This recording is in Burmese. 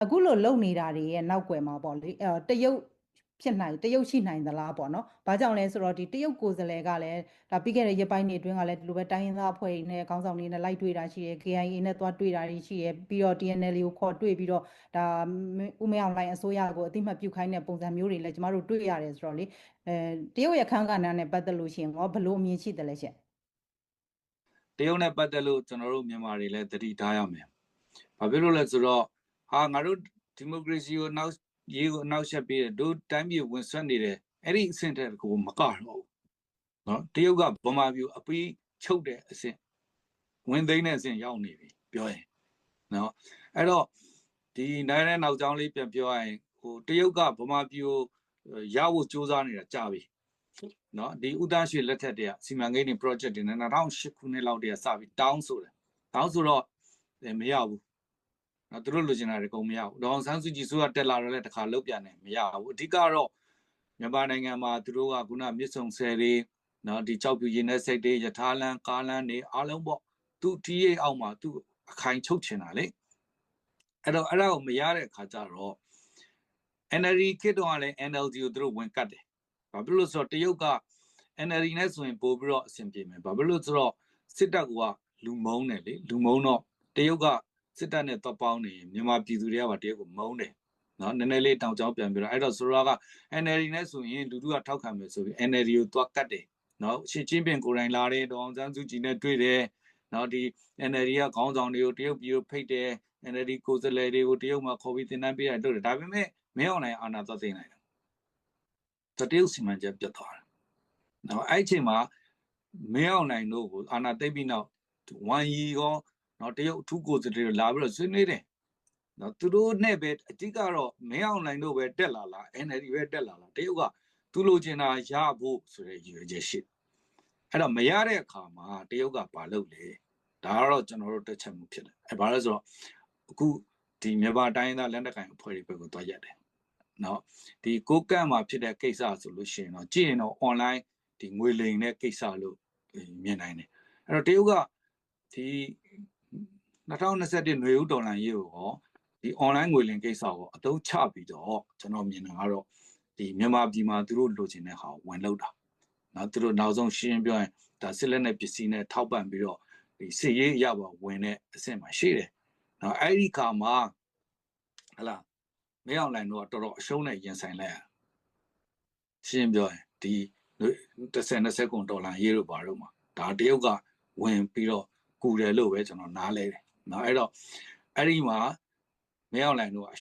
အခုလိုလုံနေတာတွေရဲ့နောက်ွယ်မှာပေါ့လေတရုတ်ရှိနိုင်သလားပေါ့နော်။ဘာကြောင့်လဲဆိုတော့ဒီတရုတ်ကိုယ်စားလှယ်ကလည်းဒါပြီးခဲ့တဲ့ရက်ပိုင်းတွေအတွင်းကလည်းဒီလိုပဲတိုင်းရင်းသားအဖွဲ့တွေနဲ့ခေါင်းဆောင်တွေနဲ့လိုက်တွေ့တာရှိတယ်။ KIA နဲ့သွားတွေ့တာတွေရှိတယ်။ပြီးတော့ TNL ကိုခေါ်တွေ့ပြီးတော့ဒါဦးမင်းအောင်လှိုင်အစိုးရကိုအတိမတ်ပြုခိုင်းတဲ့ပုံစံမျိုးတွေလည်းကျမတို့တွေ့ရတယ်ဆိုတော့လေတရုတ်ရဲ့အခန်းကဏ္ဍနဲ့ပတ်သက်လို့ရှိရင်ဘယ်လိုအမြင်ရှိတယ်လဲရှင့်။တရုတ်နဲ့ပတ်သက်လို့ကျွန်တော်တို့မြန်မာတွေလည်းသတိထားရမယ်။ဘာဖြစ်လို့လဲဆိုတော့ငါတို့ဒီမိုကရေစီကိုနောက်ဆက်ပြီးတို့တိုင်းပြည်ဝင်ဆွတ်နေတယ်အဲ့ဒီအဆင့်တဲ့ကိုမကတော့ဘူးနော်တရုတ်ကဗမာပြည်အပီးချုပ်တဲ့အဆင့်ဝင်သိမ်းတဲ့အဆင့်ရောက်နေပြီပြောရင်နော်အဲ့တော့ဒီနိုင်တဲ့နောက်ကြောင်းလေးပြန်ပြောရရင်တရုတ်ကဗမာပြည်ကိုရဖို့စူးစမ်းနေတာကြာပြီနော်ဒီဥဒန်းရွှေလက်ထက်တည်းကစီမံကိန်းတွေ project တွေနဲ့2008ခုနှစ်လောက်တည်းကစပြီးတောင်းဆိုတယ်တောင်းဆိုတော့မရဘူးနော်သူတို့လိုချင်တာတွေကုန်မရဘူးဒေါအောင်ဆန်းစုကြည်ဆိုတက်လာတော့လည်းတစ်ခါလုတ်ပြန်တယ်မရဘူးအဓိကတော့မြန်မာနိုင်ငံမှာသူတို့ကခုနမြစ်ဆုံဆယ်တွေနော်ဒီကြောက်ပြူရင်တဲ့စိတ်တွေယထာလန်းကားလန်းတွေအားလုံးပေါ့သူတီးရိပ်အောက်မှာသူအခိုင်ချုပ်ချင်တာလေအဲ့တော့အဲ့ဒါကိုမရတဲ့အခါကျတော့ NLD ခေတ်တုန်းကလည်း NLD ကိုသူတို့ဝင်ကတ်တယ်ဘာဖြစ်လို့ဆိုတော့တရုတ်က NLD နဲ့ဆိုရင်ပို့ပြီးတော့အဆင်ပြေမယ်ဘာဖြစ်လို့ဆိုတော့စစ်တပ်ကလူမုန်းတယ်လေလူမုန်းတော့တရုတ်ကစစ်တပ်နဲ့တော့ပေါင်းနေမြန်မာပြည်သူတွေကပါတရုတ်ကိုမုန်းတယ်နော်နည်းနည်းလေးတောင်ကြောင်းပြန်ပြီးတော့အဲ့တော့ဆိုတော့က NLD နဲ့ဆိုရင်လူထုကထောက်ခံမယ်ဆိုပြီး NLD ကိုသွားကတ်တယ်နော်ရှင်းချင်းပင်ကိုယ်တိုင်လာတယ်ဒေါအောင်ဆန်းစုကြည်နဲ့တွေ့တယ်နော်ဒီ NLD ကခေါင်းဆောင်တွေကိုတရုတ်ပြည်ကိုဖိတ်တယ် NLD ကိုယ်စားလှယ်တွေကိုတရုတ်မှာခေါ်ပြီးတင်တန်းပေးရတယ်လို့ဒါပေမဲ့မင်းအောင်နိုင်အာဏာသွားသိမ်းလိုက်တယ်တရုတ်စီမံချက်ပြတ်သွားတယ်နော်အဲ့အချိန်မှာမင်းအောင်နိုင်တို့ကိုအာဏာသိမ်းပြီးနောက်ဝမ်ရီကောနော်တရုတ်အထူးကိုယ်စားလှယ်တွေလာပြီးတော့ဆွေးနွေးတယ်နော်သူတို့နဲ့ပဲအတိကတော့မင်းအောင်နိုင်တို့ပဲတက်လာလား NLD ပဲတက်လာလားတရုတ်ကသူလိုချင်တာရဖို့ဆိုတဲ့ရည်ရွယ်ချက်ရှိအဲ့တော့မရတဲ့အခါမှာတရုတ်ကဘာလုပ်လဲဒါကတော့ကျွန်တော်တို့တက်ချက်မှုဖြစ်တယ်အဲ့ဘာလဲဆိုတော့အခုဒီမြန်မာတိုင်းသားလက်နက်ကိုင်အဖွဲ့တွေဘက်ကိုသွားရက်တယ်နော်ဒီကိုကန့်မှာဖြစ်တဲ့ကိစ္စဆိုလို့ရှိရင်တော့ကြည့်ရင်တော့ online ဒီငွေလိမ်တဲ့ကိစ္စလို့မြင်နိုင်တယ်အဲ့တော့တရုတ်ကဒီ2021နွေဦးတော်လှန်ရေးကိုရောဒီ online ငွေလိမ်ကိစ္စကိုအသုံးချပြီးတော့ကျွန်တော်မြင်တာကတော့ဒီမြန်မာပြည်မှာသူတို့လိုချင်တဲ့ဟာကိုဝင်လောက်တာနော်သူတို့နောက်ဆုံးရှင်းပြောရင်ဒါစစ်လက်နဲ့ပစ္စည်းနဲ့ထောက်ပံ့ပြီးတော့ဒီစစ်ရေးရပါဝင်တဲ့အဆင့်မှာရှိတယ်နော်အဲ့ဒီခါမှာဟလာမင်းအောင်လှိုင်တို့ကတော်တော်အရှုံးနဲ့ရင်ဆိုင်လိုက်ရရှင်းပြောရင်ဒီ10-20ကုန်ဒေါ်လာရေးလို့ပါတော့မှာဒါတရုတ်ကဝင်ပြီးတော့ကူတယ်လို့ပဲကျွန်တော်နားလဲတယ်နော်အဲ့တော့အဲ့ဒီမှာမင်းအောင်လှိုင်တို့ကအ